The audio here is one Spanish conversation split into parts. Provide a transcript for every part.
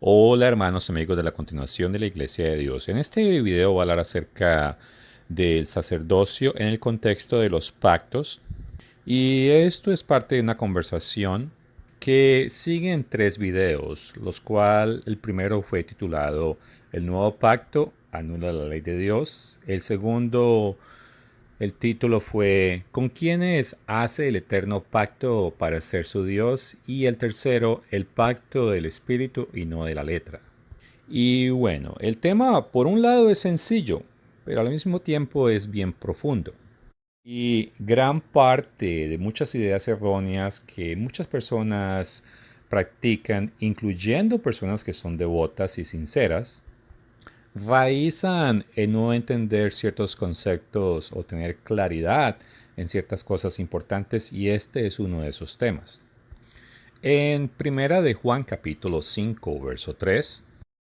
Hola hermanos y amigos de la continuación de la Iglesia de Dios. En este video voy a hablar acerca del sacerdocio en el contexto de los pactos. Y esto es parte de una conversación que sigue en 3 videos, los cuales el primero fue titulado El nuevo pacto anula la ley de Dios. El segundo, el título fue ¿Con quiénes hace el eterno pacto para ser su Dios? Y el tercero, el pacto del espíritu y no de la letra. Y bueno, el tema por un lado es sencillo, pero al mismo tiempo es bien profundo. Y gran parte de muchas ideas erróneas que muchas personas practican, incluyendo personas que son devotas y sinceras, raízan en no entender ciertos conceptos o tener claridad en ciertas cosas importantes, y este es uno de esos temas. En Primera de Juan capítulo 5 verso 3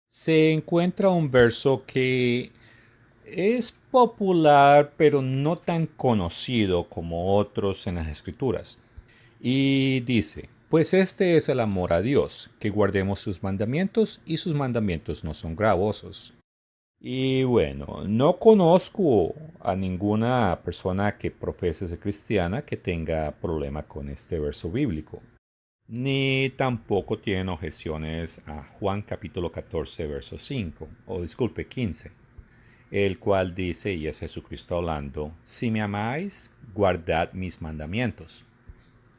se encuentra un verso que es popular pero no tan conocido como otros en las escrituras. Y dice, pues este es el amor a Dios, que guardemos sus mandamientos, y sus mandamientos no son gravosos. Y bueno, no conozco a ninguna persona que profese ser cristiana que tenga problema con este verso bíblico, ni tampoco tienen objeciones a Juan capítulo 14 verso 5, o disculpe 15, el cual dice, y es Jesucristo hablando, si me amáis, guardad mis mandamientos.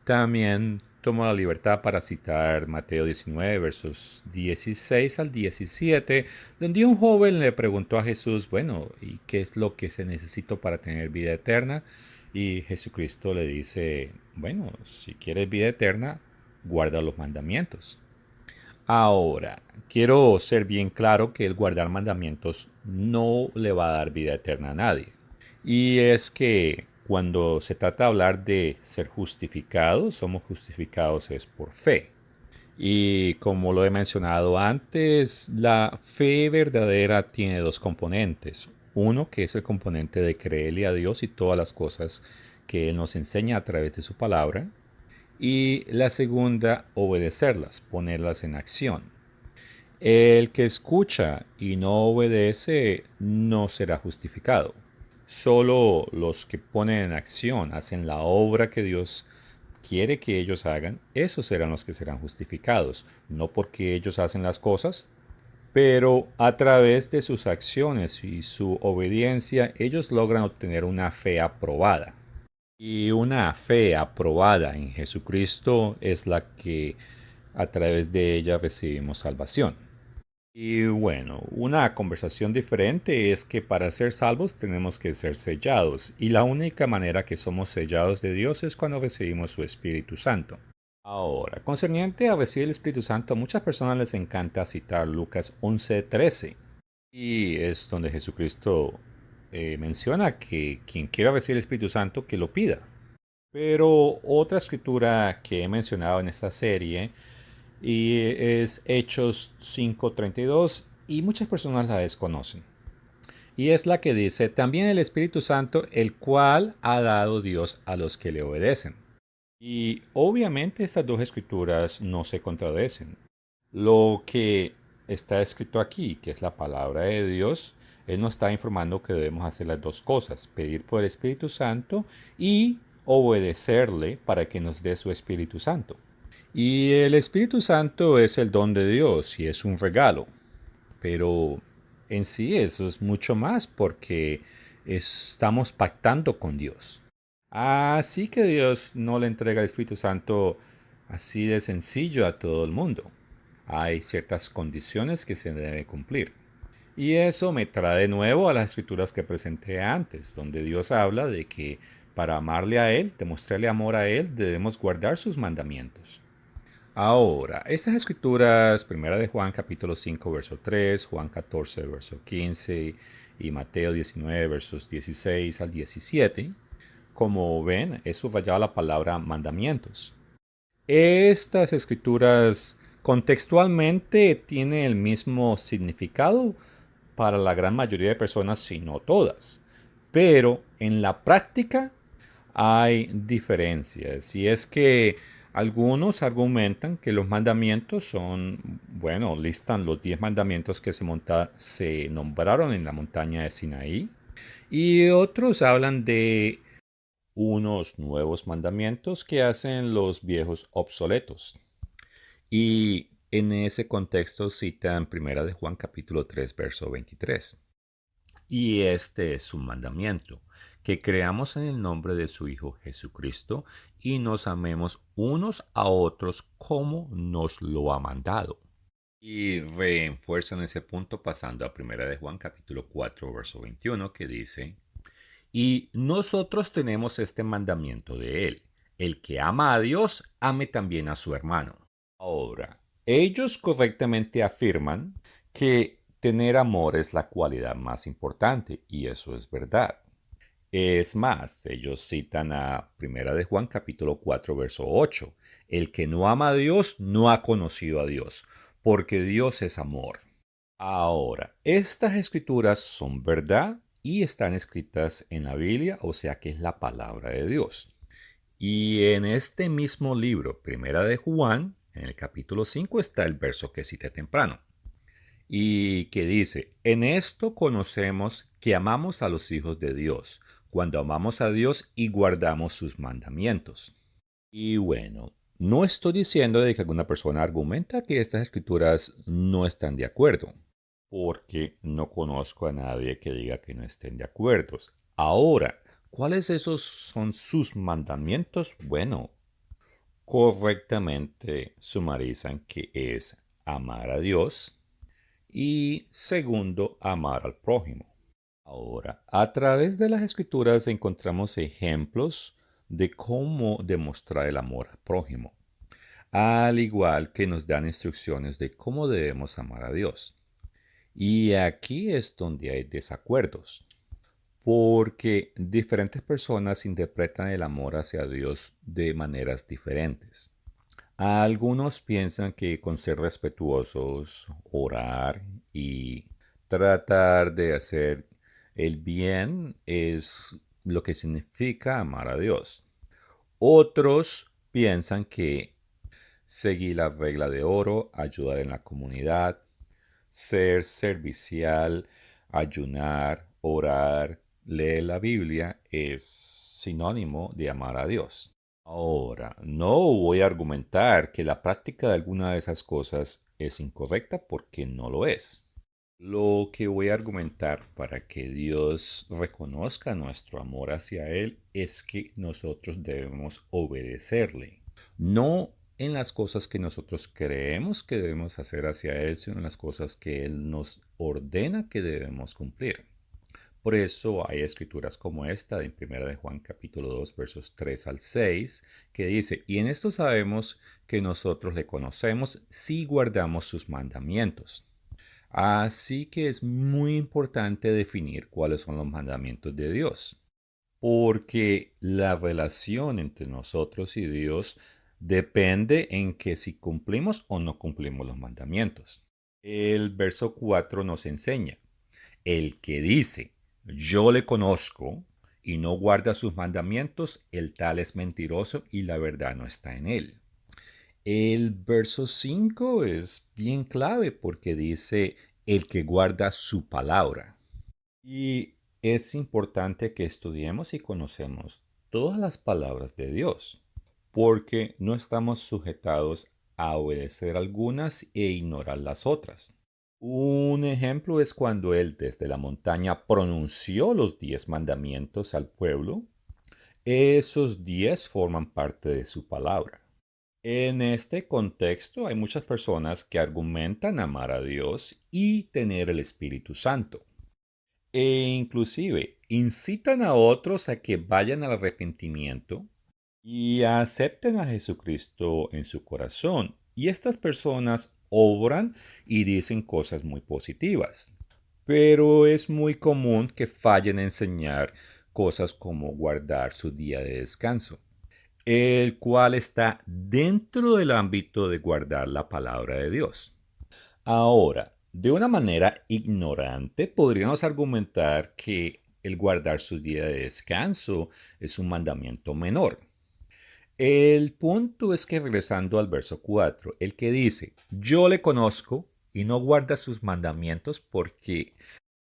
También tomo la libertad para citar Mateo 19, versos 16 al 17, donde un joven le preguntó a Jesús, bueno, ¿y qué es lo que se necesita para tener vida eterna? Y Jesucristo le dice, bueno, si quieres vida eterna, guarda los mandamientos. Ahora, quiero ser bien claro que el guardar mandamientos no le va a dar vida eterna a nadie. Y es que cuando se trata de hablar de ser justificados, somos justificados es por fe. Y como lo he mencionado antes, la fe verdadera tiene 2 componentes. Uno que es el componente de creerle a Dios y todas las cosas que Él nos enseña a través de su palabra. Y la segunda, obedecerlas, ponerlas en acción. El que escucha y no obedece no será justificado. Solo los que ponen en acción, hacen la obra que Dios quiere que ellos hagan, esos serán los que serán justificados. No porque ellos hacen las cosas, pero a través de sus acciones y su obediencia, ellos logran obtener una fe aprobada. Y una fe aprobada en Jesucristo es la que a través de ella recibimos salvación. Y bueno, una conversación diferente es que para ser salvos tenemos que ser sellados, y la única manera que somos sellados de Dios es cuando recibimos su Espíritu Santo. Ahora, concerniente a recibir el Espíritu Santo, a muchas personas les encanta citar Lucas 11:13, y es donde Jesucristo menciona que quien quiera recibir el Espíritu Santo, que lo pida. Pero otra escritura que he mencionado en esta serie y es Hechos 5:32, y muchas personas la desconocen. Y es la que dice, también el Espíritu Santo, el cual ha dado Dios a los que le obedecen. Y obviamente estas dos escrituras no se contradicen. Lo que está escrito aquí, que es la palabra de Dios, Él nos está informando que debemos hacer las dos cosas, pedir por el Espíritu Santo y obedecerle para que nos dé su Espíritu Santo. Y el Espíritu Santo es el don de Dios y es un regalo, pero en sí eso es mucho más porque estamos pactando con Dios. Así que Dios no le entrega el Espíritu Santo así de sencillo a todo el mundo. Hay ciertas condiciones que se deben cumplir. Y eso me trae de nuevo a las escrituras que presenté antes, donde Dios habla de que para amarle a Él, demostrarle amor a Él, debemos guardar sus mandamientos. Ahora, estas escrituras, primera de Juan capítulo 5 verso 3, Juan 14 verso 15 y Mateo 19 versos 16 al 17, como ven, he subrayado la palabra mandamientos. Estas escrituras contextualmente tienen el mismo significado para la gran mayoría de personas, si no todas. Pero en la práctica hay diferencias, y es que algunos argumentan que los mandamientos son bueno, listan los 10 mandamientos que se nombraron en la montaña de Sinaí. Y otros hablan de unos nuevos mandamientos que hacen los viejos obsoletos. Y en ese contexto citan Primera de Juan capítulo 3, verso 23. Y este es su mandamiento, que creamos en el nombre de su Hijo Jesucristo y nos amemos unos a otros como nos lo ha mandado. Y refuerzan ese punto pasando a Primera de Juan capítulo 4, verso 21, que dice: y nosotros tenemos este mandamiento de él: el que ama a Dios, ame también a su hermano. Ahora, ellos correctamente afirman que tener amor es la cualidad más importante, y eso es verdad. Es más, ellos citan a Primera de Juan capítulo 4, verso 8: el que no ama a Dios no ha conocido a Dios, porque Dios es amor. Ahora, estas escrituras son verdad y están escritas en la Biblia, o sea que es la palabra de Dios. Y en este mismo libro, Primera de Juan, en el capítulo 5 está el verso que cité temprano, y que dice: en esto conocemos que amamos a los hijos de Dios, cuando amamos a Dios y guardamos sus mandamientos. Y bueno, no estoy diciendo de que alguna persona argumenta que estas escrituras no están de acuerdo, porque no conozco a nadie que diga que no estén de acuerdo. Ahora, ¿cuáles esos son sus mandamientos? Bueno, correctamente sumarizan que es amar a Dios y segundo, amar al prójimo. Ahora, a través de las escrituras encontramos ejemplos de cómo demostrar el amor al prójimo, al igual que nos dan instrucciones de cómo debemos amar a Dios. Y aquí es donde hay desacuerdos, porque diferentes personas interpretan el amor hacia Dios de maneras diferentes. Algunos piensan que con ser respetuosos, orar y tratar de hacer el bien es lo que significa amar a Dios. Otros piensan que seguir la regla de oro, ayudar en la comunidad, ser servicial, ayunar, orar, leer la Biblia es sinónimo de amar a Dios. Ahora, no voy a argumentar que la práctica de alguna de esas cosas es incorrecta, porque no lo es. Lo que voy a argumentar para que Dios reconozca nuestro amor hacia Él es que nosotros debemos obedecerle. No en las cosas que nosotros creemos que debemos hacer hacia Él, sino en las cosas que Él nos ordena que debemos cumplir. Por eso hay escrituras como esta en 1 de Juan capítulo 2 versos 3 al 6, que dice: y en esto sabemos que nosotros le conocemos si guardamos sus mandamientos. Así que es muy importante definir cuáles son los mandamientos de Dios, porque la relación entre nosotros y Dios depende en que si cumplimos o no cumplimos los mandamientos. El verso 4 nos enseña: el que dice yo le conozco y no guarda sus mandamientos, el tal es mentiroso y la verdad no está en él. El verso 5 es bien clave porque dice el que guarda su palabra. Y es importante que estudiemos y conocemos todas las palabras de Dios, porque no estamos sujetados a obedecer algunas e ignorar las otras. Un ejemplo es cuando él desde la montaña pronunció los 10 mandamientos al pueblo. Esos 10 forman parte de su palabra. En este contexto hay muchas personas que argumentan amar a Dios y tener el Espíritu Santo, e inclusive incitan a otros a que vayan al arrepentimiento y acepten a Jesucristo en su corazón. Y estas personas obran y dicen cosas muy positivas. Pero es muy común que fallen en enseñar cosas como guardar su día de descanso, el cual está dentro del ámbito de guardar la palabra de Dios. Ahora, de una manera ignorante, podríamos argumentar que el guardar su día de descanso es un mandamiento menor. El punto es que regresando al verso 4, el que dice, yo le conozco y no guarda sus mandamientos porque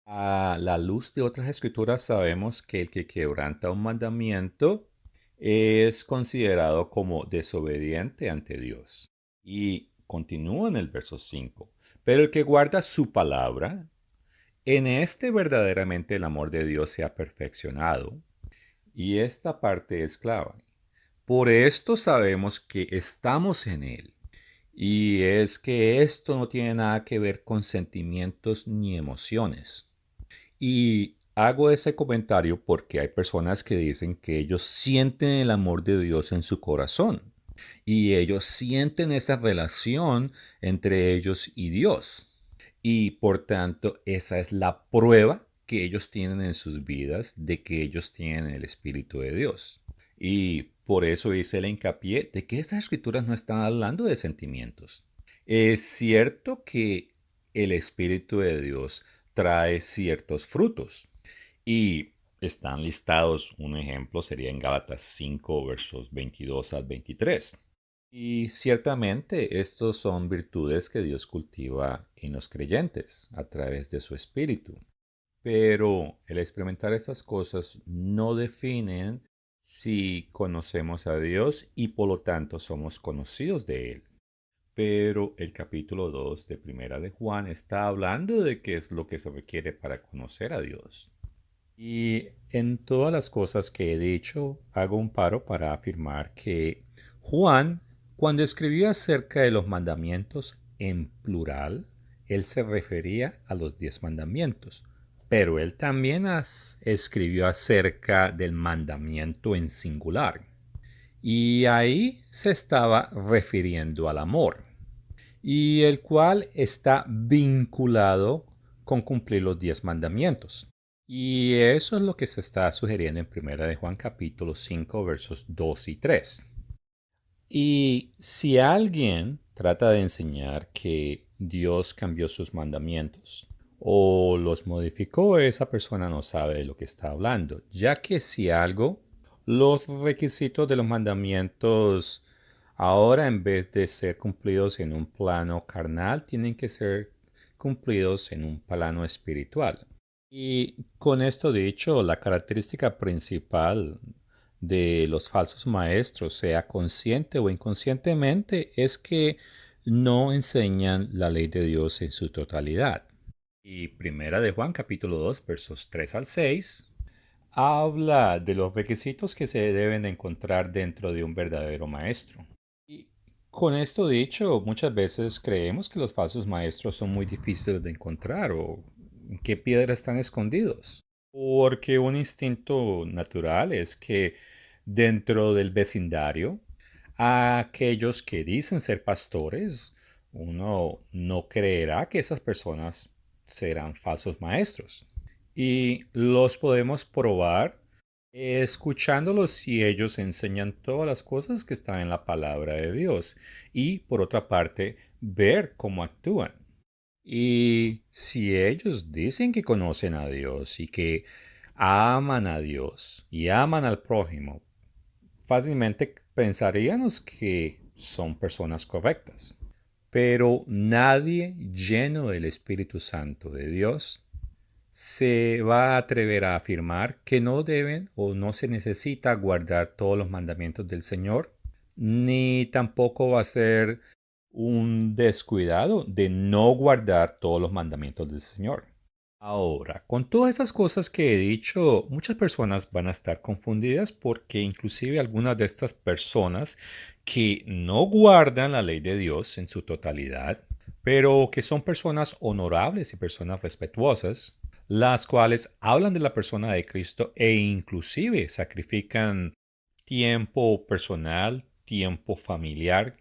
a la luz de otras escrituras sabemos que el que quebranta un mandamiento es considerado como desobediente ante Dios. Y continúa en el verso 5. Pero el que guarda su palabra, en este verdaderamente el amor de Dios se ha perfeccionado. Y esta parte es clave. Por esto sabemos que estamos en Él. Y es que esto no tiene nada que ver con sentimientos ni emociones. Y hago ese comentario porque hay personas que dicen que ellos sienten el amor de Dios en su corazón y ellos sienten esa relación entre ellos y Dios. Y por tanto, esa es la prueba que ellos tienen en sus vidas de que ellos tienen el Espíritu de Dios. Y por eso hice el hincapié de que esas escrituras no están hablando de sentimientos. Es cierto que el Espíritu de Dios trae ciertos frutos y están listados, un ejemplo sería en Gálatas 5 versos 22 al 23. Y ciertamente estos son virtudes que Dios cultiva en los creyentes a través de su Espíritu. Pero el experimentar estas cosas no definen si conocemos a Dios y por lo tanto somos conocidos de Él. Pero el capítulo 2 de Primera de Juan está hablando de qué es lo que se requiere para conocer a Dios. Y en todas las cosas que he dicho, hago un paro para afirmar que Juan, cuando escribió acerca de los mandamientos en plural, él se refería a los 10 mandamientos, pero él también escribió acerca del mandamiento en singular. Y ahí se estaba refiriendo al amor, y el cual está vinculado con cumplir los 10 mandamientos. Y eso es lo que se está sugiriendo en Primera de Juan capítulo 5 versos 2 y 3. Y si alguien trata de enseñar que Dios cambió sus mandamientos o los modificó, esa persona no sabe de lo que está hablando, ya que si algo, los requisitos de los mandamientos ahora en vez de ser cumplidos en un plano carnal, tienen que ser cumplidos en un plano espiritual. Y con esto dicho, la característica principal de los falsos maestros, sea consciente o inconscientemente, es que no enseñan la ley de Dios en su totalidad. Y Primera de Juan capítulo 2 versos 3 al 6 habla de los requisitos que se deben de encontrar dentro de un verdadero maestro. Y con esto dicho, muchas veces creemos que los falsos maestros son muy difíciles de encontrar o en qué piedras están escondidos. Porque un instinto natural es que dentro del vecindario, aquellos que dicen ser pastores, uno no creerá que esas personas serán falsos maestros. Y los podemos probar escuchándolos si ellos enseñan todas las cosas que están en la palabra de Dios. Y por otra parte, ver cómo actúan. Y si ellos dicen que conocen a Dios y que aman a Dios y aman al prójimo, fácilmente pensaríamos que son personas correctas. Pero nadie lleno del Espíritu Santo de Dios se va a atrever a afirmar que no deben o no se necesita guardar todos los mandamientos del Señor, ni tampoco va a ser un descuidado de no guardar todos los mandamientos del Señor. Ahora, con todas esas cosas que he dicho, muchas personas van a estar confundidas porque inclusive algunas de estas personas que no guardan la ley de Dios en su totalidad, pero que son personas honorables y personas respetuosas, las cuales hablan de la persona de Cristo e inclusive sacrifican tiempo personal, tiempo familiar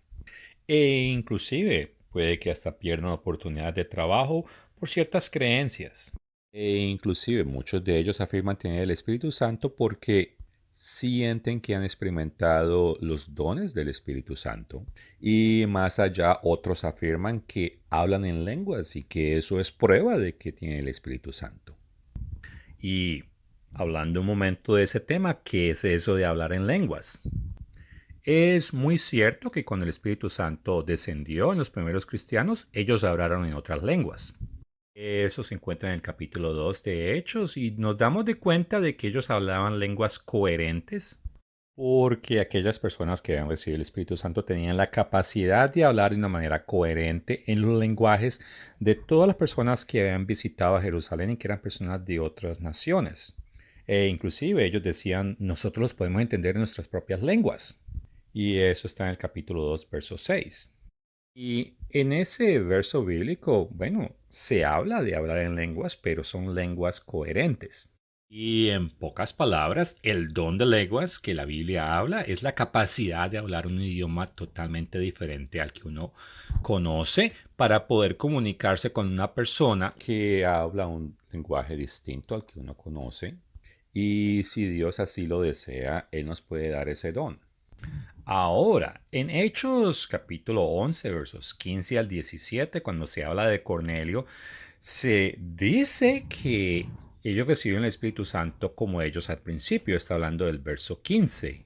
e inclusive puede que hasta pierdan oportunidades de trabajo por ciertas creencias. E inclusive muchos de ellos afirman tener el Espíritu Santo porque sienten que han experimentado los dones del Espíritu Santo. Y más allá, otros afirman que hablan en lenguas y que eso es prueba de que tienen el Espíritu Santo. Y hablando un momento de ese tema, ¿qué es eso de hablar en lenguas? Es muy cierto que cuando el Espíritu Santo descendió en los primeros cristianos, ellos hablaron en otras lenguas. Eso se encuentra en el capítulo 2 de Hechos y nos damos de cuenta de que ellos hablaban lenguas coherentes porque aquellas personas que habían recibido el Espíritu Santo tenían la capacidad de hablar de una manera coherente en los lenguajes de todas las personas que habían visitado a Jerusalén y que eran personas de otras naciones. E inclusive ellos decían, nosotros los podemos entender en nuestras propias lenguas. Y eso está en el capítulo 2, verso 6. Y en ese verso bíblico, bueno, se habla de hablar en lenguas, pero son lenguas coherentes. Y en pocas palabras, el don de lenguas que la Biblia habla es la capacidad de hablar un idioma totalmente diferente al que uno conoce para poder comunicarse con una persona que habla un lenguaje distinto al que uno conoce. Y si Dios así lo desea, Él nos puede dar ese don. Ahora, en Hechos capítulo 11, versos 15 al 17, cuando se habla de Cornelio, se dice que ellos recibieron el Espíritu Santo como ellos al principio. Está hablando del verso 15.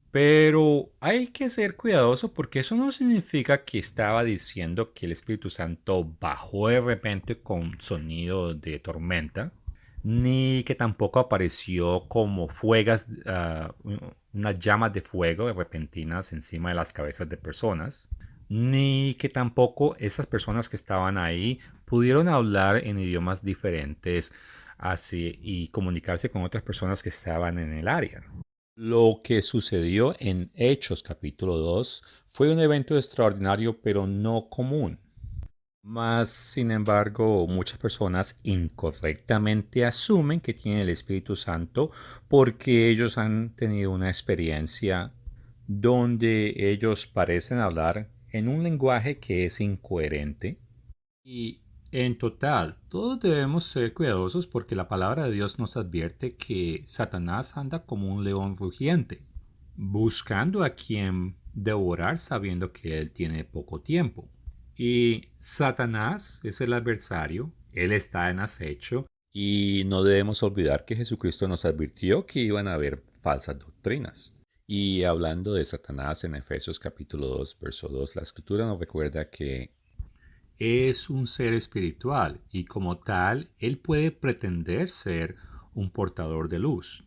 Pero hay que ser cuidadoso porque eso no significa que estaba diciendo que el Espíritu Santo bajó de repente con sonido de tormenta, ni que tampoco apareció como unas llamas de fuego repentinas encima de las cabezas de personas, ni que tampoco esas personas que estaban ahí pudieron hablar en idiomas diferentes así y comunicarse con otras personas que estaban en el área. Lo que sucedió en Hechos capítulo 2 fue un evento extraordinario pero no común. Mas, sin embargo, muchas personas incorrectamente asumen que tienen el Espíritu Santo porque ellos han tenido una experiencia donde ellos parecen hablar en un lenguaje que es incoherente. Y en total, todos debemos ser cuidadosos porque la palabra de Dios nos advierte que Satanás anda como un león rugiente, buscando a quien devorar sabiendo que él tiene poco tiempo. Y Satanás es el adversario, él está en acecho y no debemos olvidar que Jesucristo nos advirtió que iban a haber falsas doctrinas. Y hablando de Satanás en Efesios capítulo 2, verso 2, la escritura nos recuerda que es un ser espiritual y como tal, él puede pretender ser un portador de luz.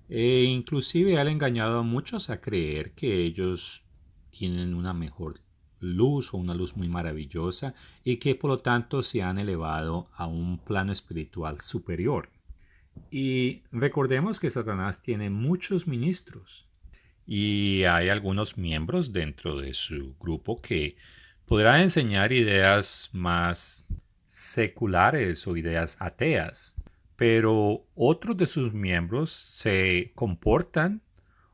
E inclusive ha engañado a muchos a creer que ellos tienen una mejor luz o una luz muy maravillosa y que por lo tanto se han elevado a un plano espiritual superior. Y recordemos que Satanás tiene muchos ministros y hay algunos miembros dentro de su grupo que podrán enseñar ideas más seculares o ideas ateas, pero otros de sus miembros se comportan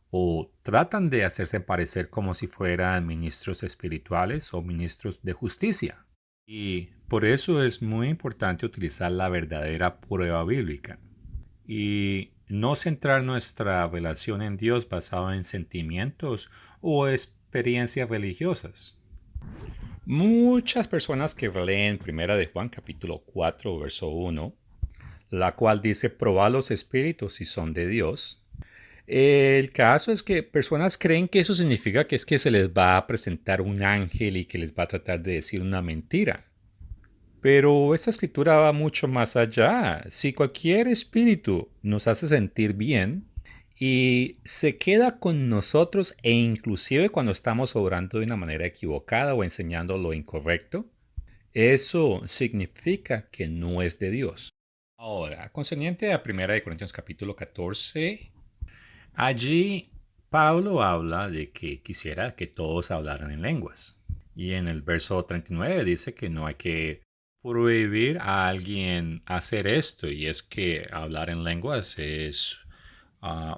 o tratan de hacerse parecer como si fueran ministros espirituales o ministros de justicia. Y por eso es muy importante utilizar la verdadera prueba bíblica y no centrar nuestra relación en Dios basado en sentimientos o experiencias religiosas. Muchas personas que leen Primera de Juan capítulo 4 verso 1, la cual dice probad los espíritus si son de Dios. El caso es que personas creen que eso significa que es que se les va a presentar un ángel y que les va a tratar de decir una mentira. Pero esta escritura va mucho más allá. Si cualquier espíritu nos hace sentir bien y se queda con nosotros e inclusive cuando estamos obrando de una manera equivocada o enseñando lo incorrecto, eso significa que no es de Dios. Ahora, concerniente a 1 Corintios capítulo 14, allí Pablo habla de que quisiera que todos hablaran en lenguas. Y en el verso 39 dice que no hay que prohibir a alguien hacer esto, y es que hablar en lenguas es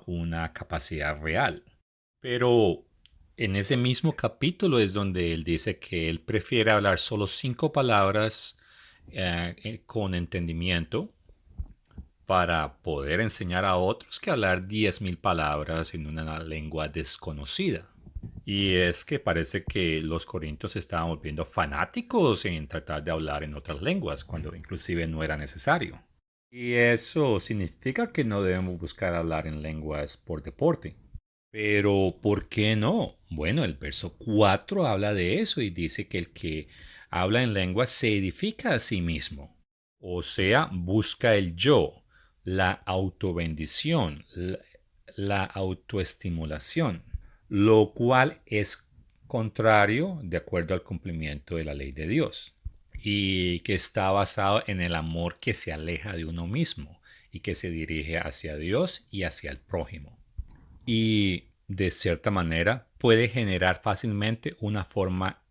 una capacidad real. Pero en ese mismo capítulo es donde él dice que él prefiere hablar solo 5 palabras con entendimiento para poder enseñar a otros que hablar 10.000 palabras en una lengua desconocida. Y es que parece que los corintios se estaban volviendo fanáticos en tratar de hablar en otras lenguas, cuando inclusive no era necesario. Y eso significa que no debemos buscar hablar en lenguas por deporte. Pero, ¿por qué no? Bueno, el verso 4 habla de eso y dice que el que habla en lengua se edifica a sí mismo. O sea, busca el yo, la autobendición, la autoestimulación, lo cual es contrario de acuerdo al cumplimiento de la ley de Dios y que está basado en el amor que se aleja de uno mismo y que se dirige hacia Dios y hacia el prójimo y de cierta manera puede generar fácilmente una forma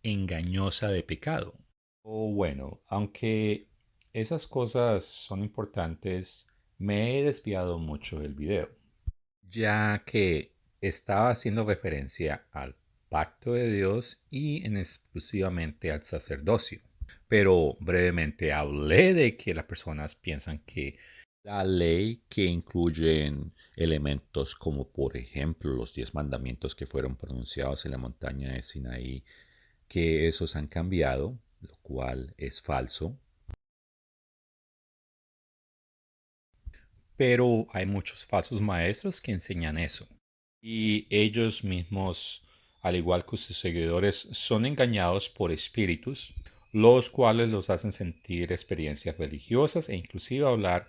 engañosa de pecado. O bueno, aunque esas cosas son importantes, me he desviado mucho del video, ya que estaba haciendo referencia al pacto de Dios y en exclusivamente al sacerdocio. Pero brevemente hablé de que las personas piensan que la ley que incluyen elementos como por ejemplo los 10 mandamientos que fueron pronunciados en la montaña de Sinaí, que esos han cambiado, lo cual es falso. Pero hay muchos falsos maestros que enseñan eso. Y ellos mismos, al igual que sus seguidores, son engañados por espíritus, los cuales los hacen sentir experiencias religiosas e inclusive hablar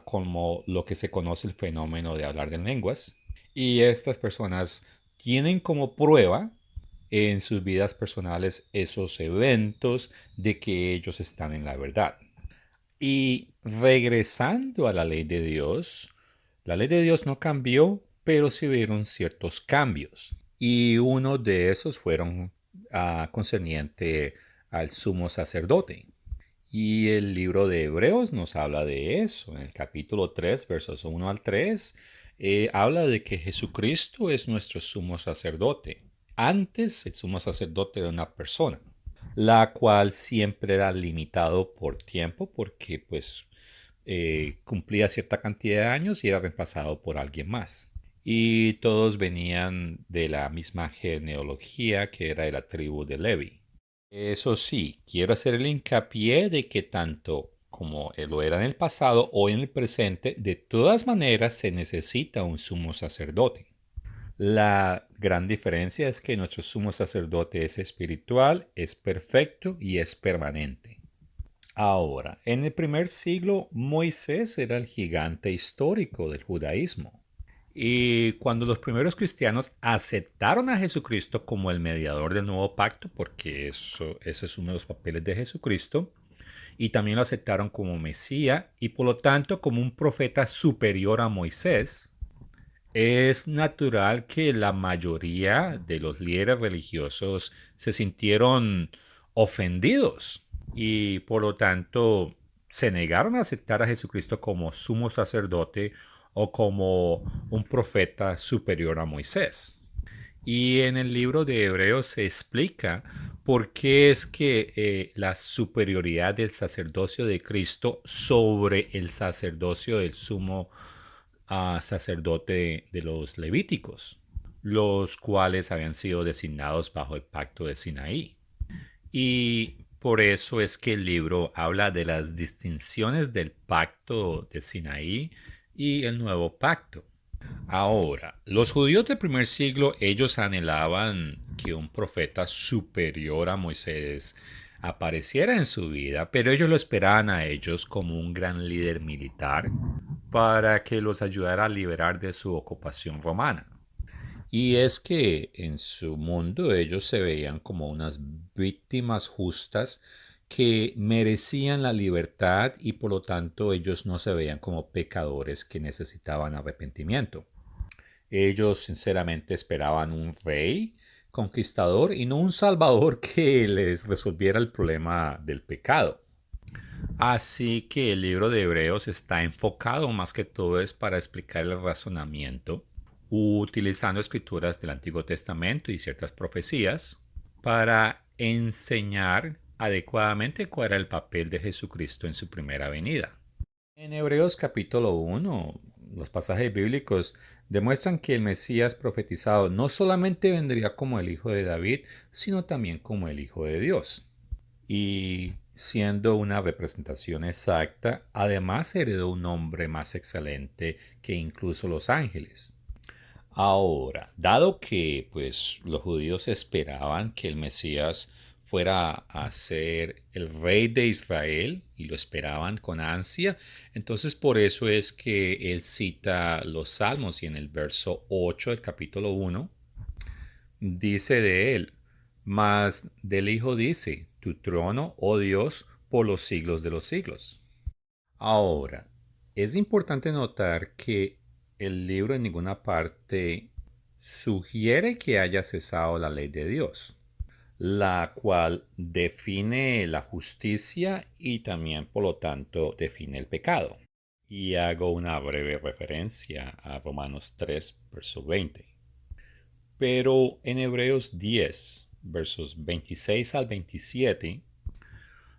como lo que se conoce el fenómeno de hablar en lenguas. Y estas personas tienen como prueba en sus vidas personales esos eventos de que ellos están en la verdad. Y regresando a la ley de Dios no cambió, pero sí hubieron ciertos cambios. Y uno de esos fueron concerniente al sumo sacerdote. Y el libro de Hebreos nos habla de eso. En el capítulo 3, versos 1 al 3, habla de que Jesucristo es nuestro sumo sacerdote. Antes el sumo sacerdote era una persona, la cual siempre era limitado por tiempo porque pues cumplía cierta cantidad de años y era reemplazado por alguien más. Y todos venían de la misma genealogía que era de la tribu de Levi. Eso sí, quiero hacer el hincapié de que tanto como lo era en el pasado o en el presente, de todas maneras se necesita un sumo sacerdote. La gran diferencia es que nuestro sumo sacerdote es espiritual, es perfecto y es permanente. Ahora, en el primer siglo, Moisés era el gigante histórico del judaísmo. Y cuando los primeros cristianos aceptaron a Jesucristo como el mediador del nuevo pacto, porque ese es uno de los papeles de Jesucristo, y también lo aceptaron como Mesías y por lo tanto como un profeta superior a Moisés, es natural que la mayoría de los líderes religiosos se sintieron ofendidos y por lo tanto se negaron a aceptar a Jesucristo como sumo sacerdote o como un profeta superior a Moisés. Y en el libro de Hebreos se explica por qué es que la superioridad del sacerdocio de Cristo sobre el sacerdocio del sumo sacerdote de los levíticos, los cuales habían sido designados bajo el pacto de Sinaí. Y por eso es que el libro habla de las distinciones del pacto de Sinaí y el nuevo pacto. Ahora, los judíos del primer siglo, ellos anhelaban que un profeta superior a Moisés apareciera en su vida, pero ellos lo esperaban a ellos como un gran líder militar para que los ayudara a liberar de su ocupación romana. Y es que en su mundo ellos se veían como unas víctimas justas que merecían la libertad y por lo tanto ellos no se veían como pecadores que necesitaban arrepentimiento. Ellos sinceramente esperaban un rey conquistador y no un salvador que les resolviera el problema del pecado. Así que el libro de Hebreos está enfocado más que todo es para explicar el razonamiento, utilizando escrituras del Antiguo Testamento y ciertas profecías para enseñar adecuadamente cuál era el papel de Jesucristo en su primera venida. En Hebreos capítulo 1, los pasajes bíblicos demuestran que el Mesías profetizado no solamente vendría como el Hijo de David, sino también como el Hijo de Dios. Y siendo una representación exacta, además heredó un nombre más excelente que incluso los ángeles. Ahora, dado que pues los judíos esperaban que el Mesías fuera a ser el rey de Israel y lo esperaban con ansia, entonces por eso es que él cita los salmos y en el verso 8 del capítulo 1 dice de él, mas del Hijo dice, tu trono, oh Dios, por los siglos de los siglos. Ahora, es importante notar que el libro en ninguna parte sugiere que haya cesado la ley de Dios, la cual define la justicia y también, por lo tanto, define el pecado. Y hago una breve referencia a Romanos 3, verso 20. Pero en Hebreos 10, versos 26 al 27,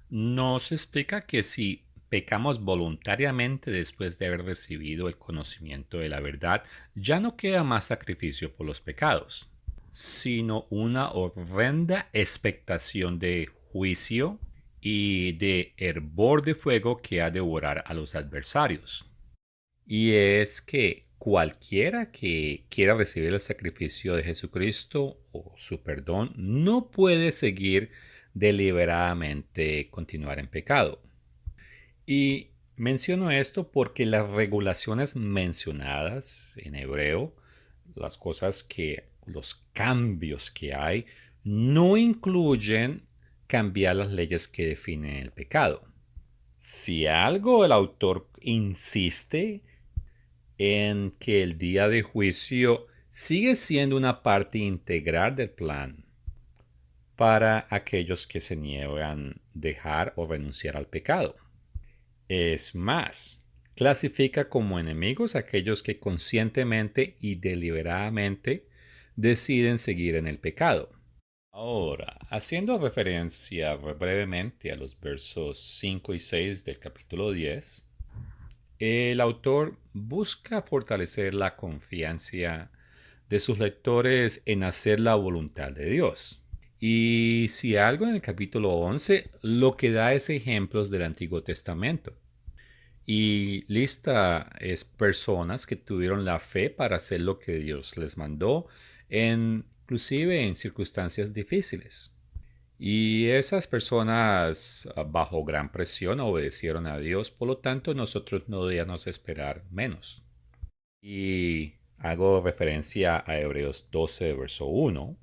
nos explica que si pecamos voluntariamente después de haber recibido el conocimiento de la verdad, ya no queda más sacrificio por los pecados, sino una horrenda expectación de juicio y de hervor de fuego que ha de devorar a los adversarios. Y es que cualquiera que quiera recibir el sacrificio de Jesucristo o su perdón no puede seguir deliberadamente continuar en pecado. Y menciono esto porque las regulaciones mencionadas en hebreo, las cosas que, los cambios que hay, no incluyen cambiar las leyes que definen el pecado. Si algo el autor insiste en que el día de juicio sigue siendo una parte integral del plan para aquellos que se niegan dejar o renunciar al pecado. Es más, clasifica como enemigos a aquellos que conscientemente y deliberadamente deciden seguir en el pecado. Ahora, haciendo referencia brevemente a los versos 5 y 6 del capítulo 10, el autor busca fortalecer la confianza de sus lectores en hacer la voluntad de Dios. Y si algo en el capítulo 11 lo que da es ejemplos del Antiguo Testamento. Y lista es personas que tuvieron la fe para hacer lo que Dios les mandó, inclusive en circunstancias difíciles. Y esas personas bajo gran presión obedecieron a Dios, por lo tanto nosotros no debíamos esperar menos. Y hago referencia a Hebreos 12, verso 1,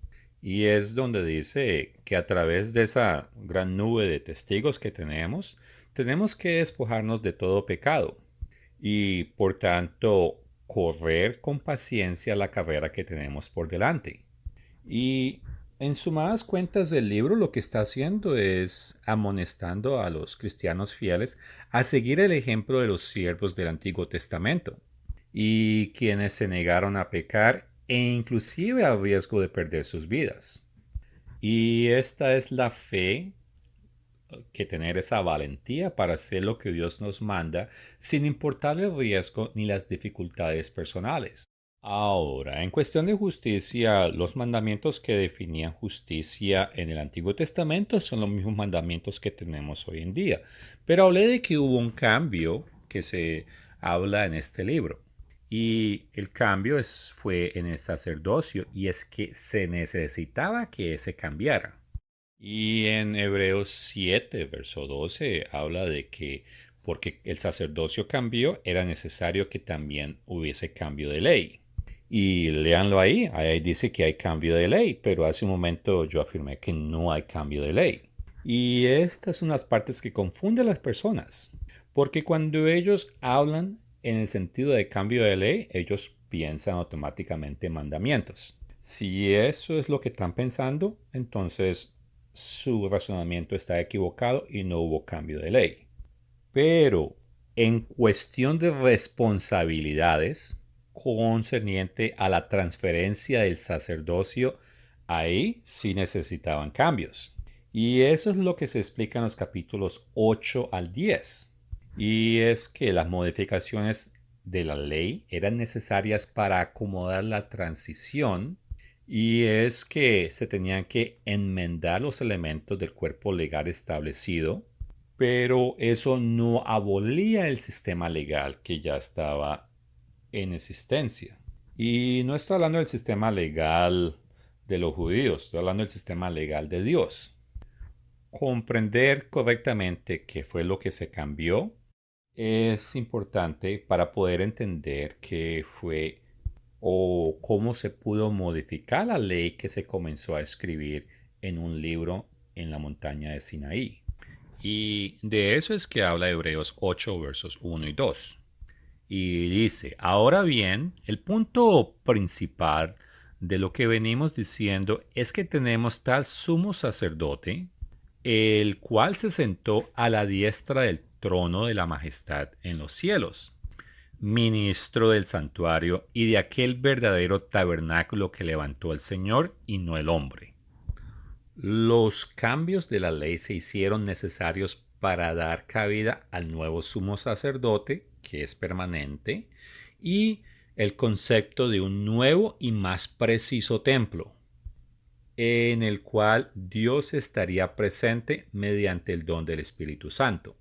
y es donde dice que a través de esa gran nube de testigos que tenemos que despojarnos de todo pecado y por tanto correr con paciencia la carrera que tenemos por delante. Y en sumadas cuentas del libro lo que está haciendo es amonestando a los cristianos fieles a seguir el ejemplo de los siervos del Antiguo Testamento y quienes se negaron a pecar e inclusive al riesgo de perder sus vidas. Y esta es la fe, que tener esa valentía para hacer lo que Dios nos manda sin importar el riesgo ni las dificultades personales. Ahora, en cuestión de justicia, los mandamientos que definían justicia en el Antiguo Testamento son los mismos mandamientos que tenemos hoy en día. Pero hablé de que hubo un cambio que se habla en este libro. Y el cambio fue en el sacerdocio y es que se necesitaba que ese cambiara. Y en Hebreos 7, verso 12, habla de que porque el sacerdocio cambió, era necesario que también hubiese cambio de ley. Y léanlo ahí, ahí dice que hay cambio de ley, pero hace un momento yo afirmé que no hay cambio de ley. Y estas son las partes que confunden a las personas, porque cuando ellos hablan en el sentido de cambio de ley, ellos piensan automáticamente en mandamientos. Si eso es lo que están pensando, entonces su razonamiento está equivocado y no hubo cambio de ley. Pero en cuestión de responsabilidades concerniente a la transferencia del sacerdocio, ahí sí necesitaban cambios. Y eso es lo que se explica en los capítulos 8 al 10. Y es que las modificaciones de la ley eran necesarias para acomodar la transición y es que se tenían que enmendar los elementos del cuerpo legal establecido, pero eso no abolía el sistema legal que ya estaba en existencia. Y no estoy hablando del sistema legal de los judíos, estoy hablando del sistema legal de Dios. Comprender correctamente qué fue lo que se cambió es importante para poder entender qué fue o cómo se pudo modificar la ley que se comenzó a escribir en un libro en la montaña de Sinaí. Y de eso es que habla Hebreos 8, versos 1 y 2. Y dice, ahora bien, el punto principal de lo que venimos diciendo es que tenemos tal sumo sacerdote, el cual se sentó a la diestra del trono de la majestad en los cielos, ministro del santuario y de aquel verdadero tabernáculo que levantó el Señor y no el hombre. Los cambios de la ley se hicieron necesarios para dar cabida al nuevo sumo sacerdote, que es permanente, y el concepto de un nuevo y más preciso templo, en el cual Dios estaría presente mediante el don del Espíritu Santo.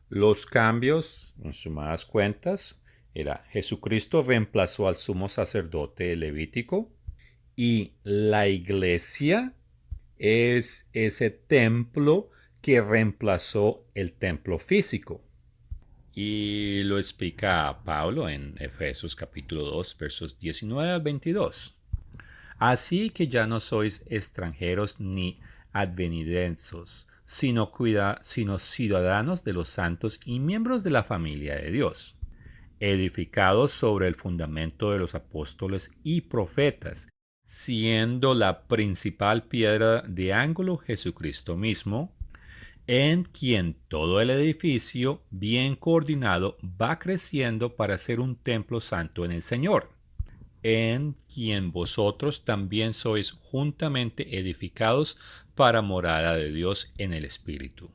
Los cambios, en sumadas cuentas, era Jesucristo reemplazó al sumo sacerdote levítico y la iglesia es ese templo que reemplazó el templo físico. Y lo explica Pablo en Efesios capítulo 2, versos 19 al 22. Así que ya no sois extranjeros ni advenidenzos, sino ciudadanos de los santos y miembros de la familia de Dios, edificados sobre el fundamento de los apóstoles y profetas, siendo la principal piedra de ángulo Jesucristo mismo, en quien todo el edificio, bien coordinado, va creciendo para ser un templo santo en el Señor, en quien vosotros también sois juntamente edificados para morada de Dios en el Espíritu.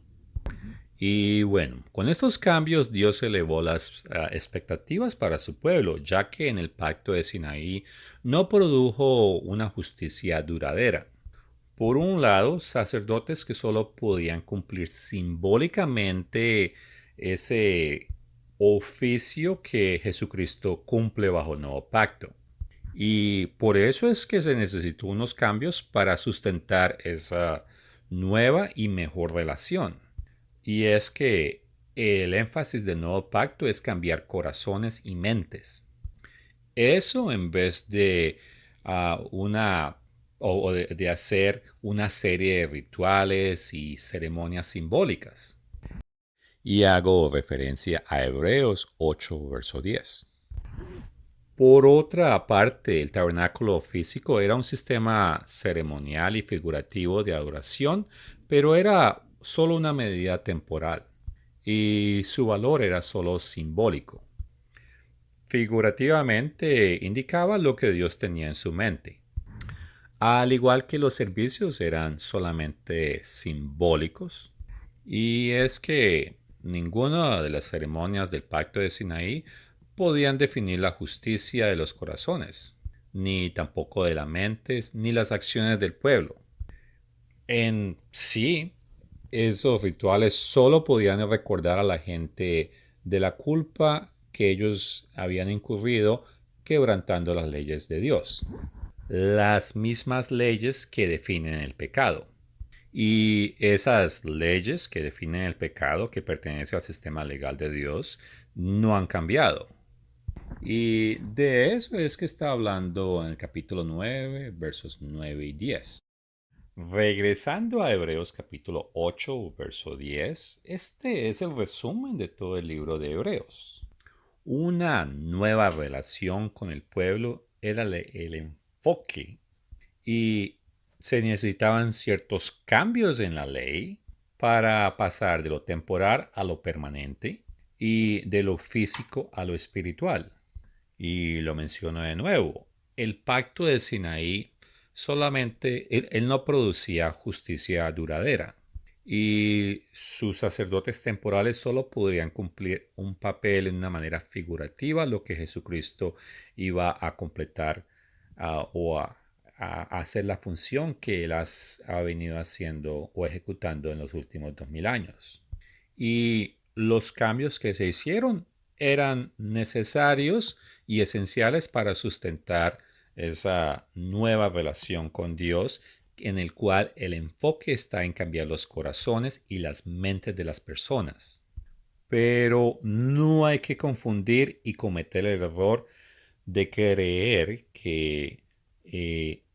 Y bueno, con estos cambios Dios elevó las expectativas para su pueblo, ya que en el pacto de Sinaí no produjo una justicia duradera. Por un lado, sacerdotes que solo podían cumplir simbólicamente ese oficio que Jesucristo cumple bajo el nuevo pacto. Y por eso es que se necesitó unos cambios para sustentar esa nueva y mejor relación. Y es que el énfasis del nuevo pacto es cambiar corazones y mentes. Eso en vez de una o de hacer una serie de rituales y ceremonias simbólicas. Y hago referencia a Hebreos 8, verso 10. Por otra parte, el tabernáculo físico era un sistema ceremonial y figurativo de adoración, pero era solo una medida temporal y su valor era solo simbólico. Figurativamente indicaba lo que Dios tenía en su mente. Al igual que los servicios eran solamente simbólicos, y es que ninguna de las ceremonias del pacto de Sinaí podían definir la justicia de los corazones, ni tampoco de las mentes, ni las acciones del pueblo. En sí, esos rituales solo podían recordar a la gente de la culpa que ellos habían incurrido quebrantando las leyes de Dios, las mismas leyes que definen el pecado. Y esas leyes que definen el pecado, que pertenece al sistema legal de Dios, no han cambiado. Y de eso es que está hablando en el capítulo 9, versos 9 y 10. Regresando a Hebreos capítulo 8, verso 10, este es el resumen de todo el libro de Hebreos. Una nueva relación con el pueblo era el enfoque y se necesitaban ciertos cambios en la ley para pasar de lo temporal a lo permanente y de lo físico a lo espiritual. Y lo menciono de nuevo, el pacto de Sinaí solamente, él no producía justicia duradera y sus sacerdotes temporales solo podrían cumplir un papel en una manera figurativa, lo que Jesucristo iba a completar o a hacer la función que él ha venido haciendo o ejecutando en los últimos 2000 años. Y los cambios que se hicieron eran necesarios y esenciales para sustentar esa nueva relación con Dios, en el cual el enfoque está en cambiar los corazones y las mentes de las personas. Pero no hay que confundir y cometer el error de creer que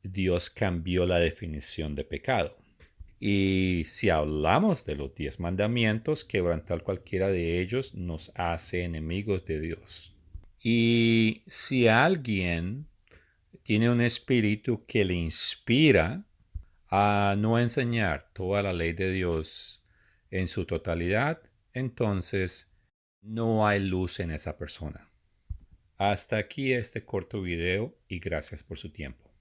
Dios cambió la definición de pecado. Y si hablamos de los 10 mandamientos, quebrantar cualquiera de ellos nos hace enemigos de Dios. Y si alguien tiene un espíritu que le inspira a no enseñar toda la ley de Dios en su totalidad, entonces no hay luz en esa persona. Hasta aquí este corto video y gracias por su tiempo.